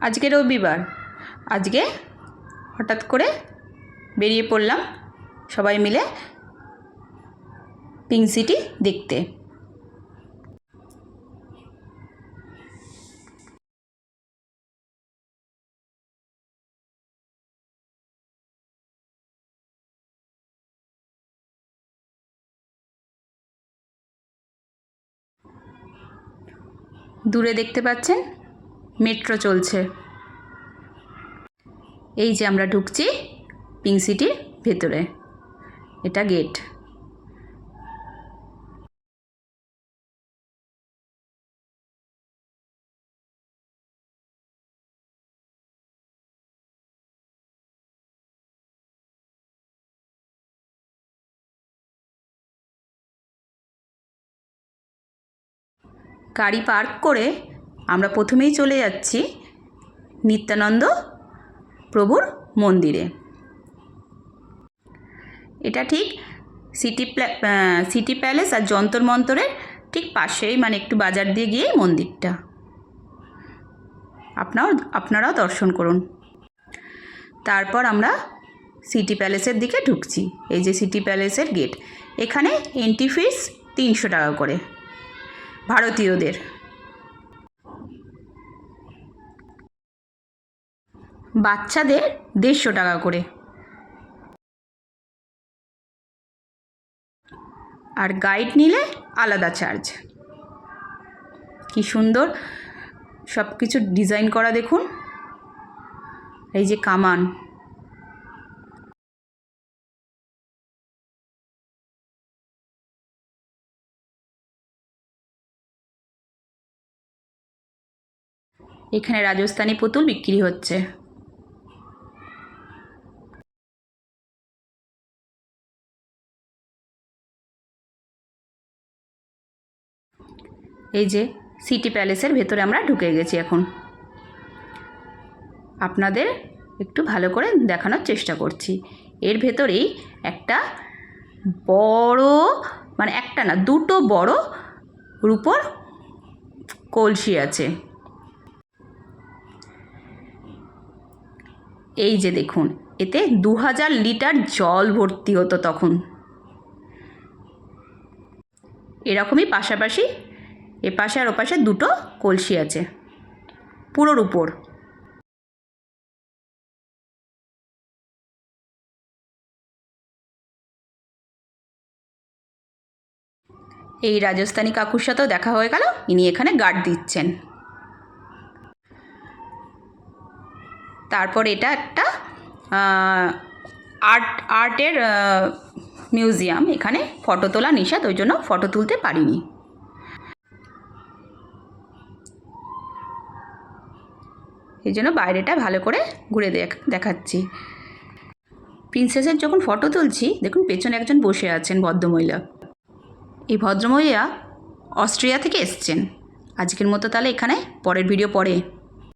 আজকে রবিবার, আজকে হঠাৎ করে বেরিয়ে পড়লাম সবাই মিলে পিঙ্ক সিটি দেখতে। দূরে দেখতে পাচ্ছেন মেট্রো চলছে। এই যে আমরা ঢুকছি পিঙ্ক সিটির ভেতরে, এটা গেট। গাড়ি পার্ক করে আমরা প্রথমেই চলে যাচ্ছি নিত্যানন্দ প্রভুর মন্দিরে। এটা ঠিক সিটি প্যালেস আর যন্তর মন্তরের ঠিক পাশেই, মানে একটু বাজার দিয়ে গিয়েই মন্দিরটা। আপনারাও দর্শন করুন। তারপর আমরা সিটি প্যালেসের দিকে ঢুকছি। এই যে সিটি প্যালেসের গেট, এখানে এন্ট্রি ফিস 300 টাকা করে ভারতীয়দের। বাচ্চাদের 150 টাকা করে, আর গাইড নিলে আলাদা চার্জ। কি সুন্দর সব কিছু ডিজাইন করা দেখুন। এই যে কামান, এখানে রাজস্থানী পুতুল বিক্রি হচ্ছে। এই যে সিটি প্যালেসের ভেতরে আমরা ঢুকে গেছি। এখন আপনাদের একটু ভালো করে দেখানোর চেষ্টা করছি। এর ভেতরেই একটা বড়, মানে একটা না, দুটো বড় রূপোর কলসি আছে। এই যে দেখুন, এতে 2000 লিটার জল ভর্তি হতো তখন। এরকমই পাশাপাশি এপাশে আর ওপাশে দুটো কলসি আছে, পুরো রূপোর। এই রাজস্থানী কাকুর সাথেও দেখা হয়ে গেল, ইনি এখানে গার্ড দিচ্ছেন। তারপর এটা একটা আর্টের মিউজিয়াম। এখানে ফটো তোলা নিষেধ, ওই জন্য ফটো তুলতে পারিনি। এই জন্য বাইরেটা ভালো করে ঘুরে দেখাচ্ছি। প্রিন্সেসের যখন ফটো তুলছি, দেখুন পেছনে একজন বসে আছেন ভদ্রমহিলা। এই ভদ্রমহিলা অস্ট্রিয়া থেকে এসছেন। আজকের মতো তাহলে এখানে, পরের ভিডিও পরে।